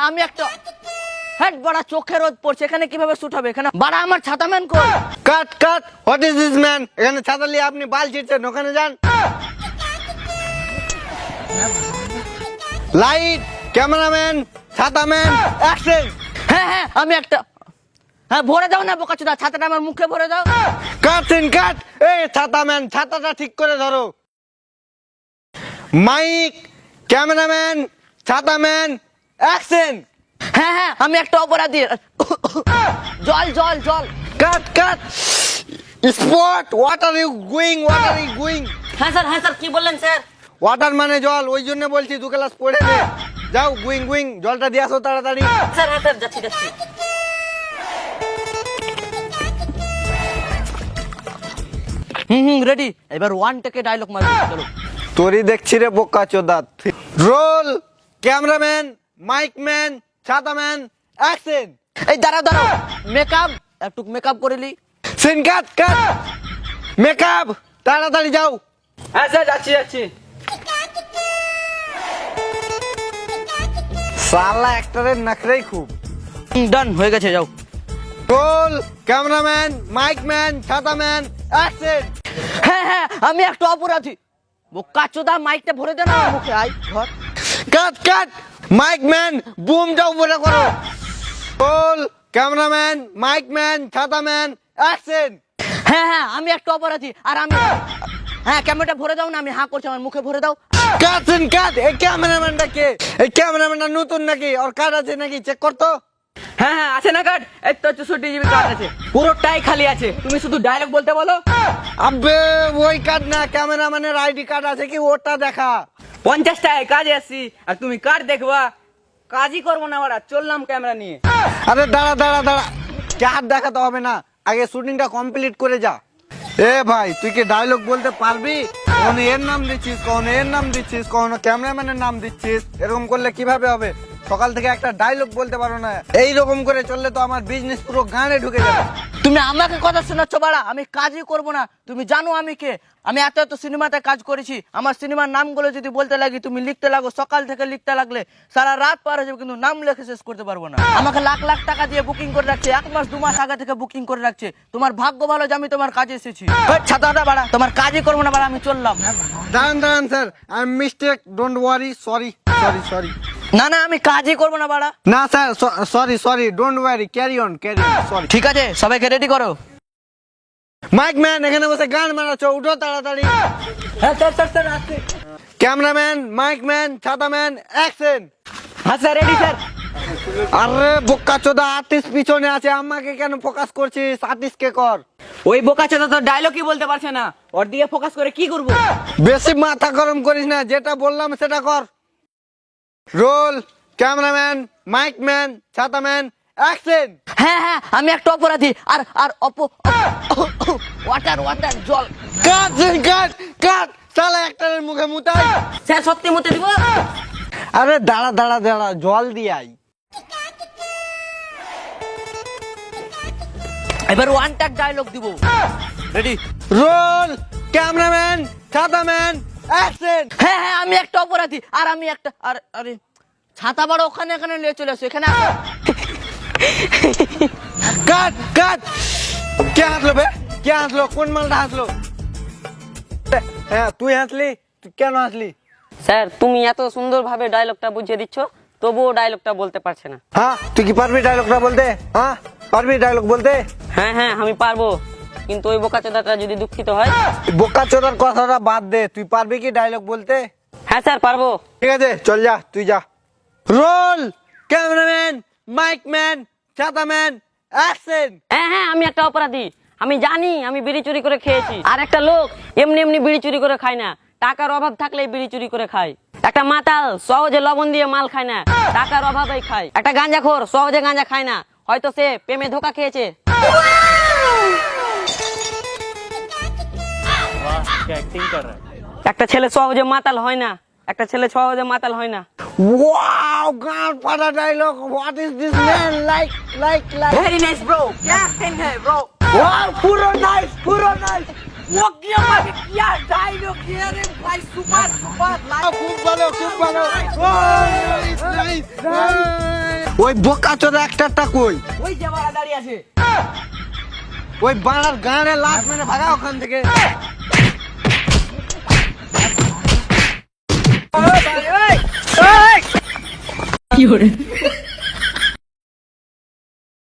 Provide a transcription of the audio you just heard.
আমি একটা হেড বড়া চোখে রোদ পড়ছে, এখানে কিভাবে শুট হবে? এখানে বাড়া আমার ছাতা ম্যান কই? Cut cut, what is this man? এখানে ছাতা নিয়ে আপনি বাল ছিটছেন, ওখানে যান। লাইট, ক্যামেরাম্যান, ছাতাম্যান, অ্যাকশন। হ্যাঁ আমি একটা ভরে দাও না বোকাচোদা, ছাতাটা আমার মুখে ভরে দাও। Cut scene cut. এই ছাতাম্যান, ছাতাটা ঠিক করে ধরো। মাইক, ক্যামেরাম্যান, ছাতাম্যান, অ্যাকশন। হ্যাঁ আমি একটা অপরাধী। জল জল জল। Cut cut. Spot, what are you going, what are you going? হ্যাঁ স্যার কি বললেন স্যার? ওয়াটার মানে জল, ওই জন্য বলছি 2 ক্লাস পড়ে নে। যাও গুইং গুইং, জলটা দিয়ে আসো তাড়াতাড়ি। স্যার যাচ্ছি। রেডি, এবার 1 টেকে ডায়লগ মারবো, চলো। তোরই দেখছি রে বোকা চোদা। রোল, ক্যামেরাম্যান, মাইক ম্যান, ছাতাম্যান, অ্যাকশন। এই দাঁড়াও, মেকআপ একটু মেকআপ করে লি। সিন কাট কাট। মেকআপ, তাড়াতাড়ি যাও। হ্যাঁ স্যার যাচ্ছি। সালা অ্যাক্টরের নাকরেই খুব। ডান হয়ে গেছে, যাও। রোল, ক্যামেরাম্যান, মাইক ম্যান, ছাতাম্যান, অ্যাকশন। হ্যাঁ আমি একটা অপরাধী। বোকাচোদা মাইকটা ভরে দে না আমার মুখে, আই ধর। কাট কাট। মাইক ম্যান, বুমটা উপরে করো। রোল, ক্যামেরাম্যান, মাইক ম্যান, ছাতাম্যান, অ্যাকশন। হ্যাঁ আমি একটা অপরাধী, আর আমি ক্যামেরাটা ভরে দাও না, আমি হাঁ করছি, আমার মুখে ভরে দাও। Cut scene cut. এই ক্যামেরাম্যানটা কে? এই ক্যামেরাম্যানটা নতুন নাকি? ওর কার্ড আছে নাকি? চেক কর তো। হ্যাঁ আছে না কার্ড? এই তো 64 জিবি কার্ড আছে, পুরোটাই খালি আছে, তুমি শুধু ডায়লগ বলতে বলো। আবে ওই কার্ড না, ক্যামেরাম্যানের আইডি কার্ড আছে কি? ওটা দেখা। 50 টাকায় কাজে আসছি, আর তুমি কার্ড দেখবা? কাজই করবো না ওরা, চললাম ক্যামেরা নিয়ে। আরে দাঁড়া, কার্ড দেখাতে হবে না, আগে শুটিংটা কমপ্লিট করে যা। এ ভাই, তুই কি ডায়লগ বলতে পারবি? কখনো এর নাম দিচ্ছিস, কখনো এর নাম দিচ্ছিস, কখনো ক্যামেরাম্যানের নাম দিচ্ছিস। এরকম করলে কিভাবে হবে? সকাল থেকে একটা ডায়লগ বলতে পারো না। এইরকম করে চললে তো আমার বিজনেস পুরো গানে ঢুকে যাবে। তুমি আমাকে কথা শোনাচ্ছ বাড়া, আমি কাজই করব না। তুমি জানো আমি কে? আমি এত সিনেমাতে কাজ করেছি, আমার সিনেমার নামগুলো যদি বলতে লাগি, তুমি লিখতে লাগো, সকাল থেকে লিখতে লাগলে সারা রাত পার হয়ে যাবে, কিন্তু নাম লেখে শেষ করতে পারবো না। আমাকে লাখ লাখ টাকা দিয়ে বুকিং করে রাখছে, 1 মাস 2 মাস আগে থেকে বুকিং করে রাখছে। তোমার ভাগ্য ভালো যে আমি তোমার কাজে এসেছি। ছাতাটা বাড়া, তোমার কাজই করবো না বাড়া, আমি চললাম। দাঁড়ান sir, I am mistake, don't worry, sorry. না আমি কাজই করবো না বাড়া। না sir, sorry, don't worry, carry on, sorry. ঠিক আছে, সবাইকে রেডি করো। মাইক ম্যান, এখানে বসে গান মারাচ্ছ, উঠো তাড়াতাড়ি। হ্যাঁ স্যার আসছে। ক্যামেরাম্যান, মাইক ম্যান, ছাতাম্যান, অ্যাকশন। হ্যাঁ স্যার রেডি স্যার। আরে বোকাচোদা, আর্টিস্ট পিছনে আছে, আমাকে কেন ফোকাস করছিস? আর্টিস্টকে কর। ওই বোকাচোদা তো ডায়লগই বলতে পারছে না, ওর দিকে ফোকাস করে কি করব? বেশি মাথা গরম করিস না, যেটা বললাম সেটা কর। রোল, ক্যামেরাম্যান, মাইক ম্যান, ছাতাম্যান, অ্যাকশন। হ্যাঁ আমি একটা অপরাধী, আর ওয়াটার জল। কাট। শালা একটার মুখে মুতাই। স্যার সত্যি মতে দিব? আরে দাঁড়া, জল দিয়ে আই। এবার 1 টেক ডায়লগ দিব, রেডি? রোল, ক্যামেরাম্যান, ছাতাম্যান, অ্যাকশন। হ্যাঁ আমি একটা অপরাধী, আর আমি একটা আরে ছাতা বড় ওখানে নিয়ে চলে আসো, এখানে আসো। কাট। কে হাসলো? কোন মালটা হাসলো? হ্যাঁ তুই হাসলি, তুই কেন হাসলি? স্যার, তুমি এত সুন্দরভাবে ডায়লগটা বুঝিয়ে দিচ্ছ, তবুও ডায়লগটা বলতে পারছে না। হ্যাঁ, তুই কি পারবি ডায়লগটা বলতে? হ্যাঁ পারবি ডায়লগ বলতে? হ্যাঁ আমি পারবো, কিন্তু ওই বোকাচোদাটা যদি দুঃখিত হয়। বোকাচোদার কথাটা বাদ দে, তুই পারবি কি ডায়লগ বলতে? হ্যাঁ স্যার পারবো। ঠিক আছে, চল যা, তুই যা। রোল, ক্যামেরাম্যান, মাইক ম্যান, ছাতাম্যান, অ্যাকশন। হ্যাঁ আমি একটা অপরাধী, আমি জানি আমি বিড়ি চুরি করে খেয়েছি। আর একটা লোক এমনি বিড়ি চুরি করে খায় না, টাকার অভাব থাকলে বিড়ি চুরি করে খায়। একটা মাতাল সহজে লবণ দিয়ে মাল খায় না, টাকার অভাবেই খায়। একটা গাঁজাখোর সহজে গাঁজা খায় না, হয়তো সে প্রেমে ধোকা খেয়েছে। একটা ছেলে সহজে মাতাল হয় না, ওয়াও, গান ফাটা dialogue. What is this man? Like very nice bro, क्या एक्टिंग है ब्रो। ওয়াও, পুরো নাইস। वो क्या डायलॉग है रे भाई, सुपर খুব ভালো। নাইস। ওই বোকা চোদা একটা কই? ওই যে বাড়া দাঁড়িয়ে আছে। ওই বাড়ার গানে লাত মেরে ভাগা ওখান থেকে। কি হরে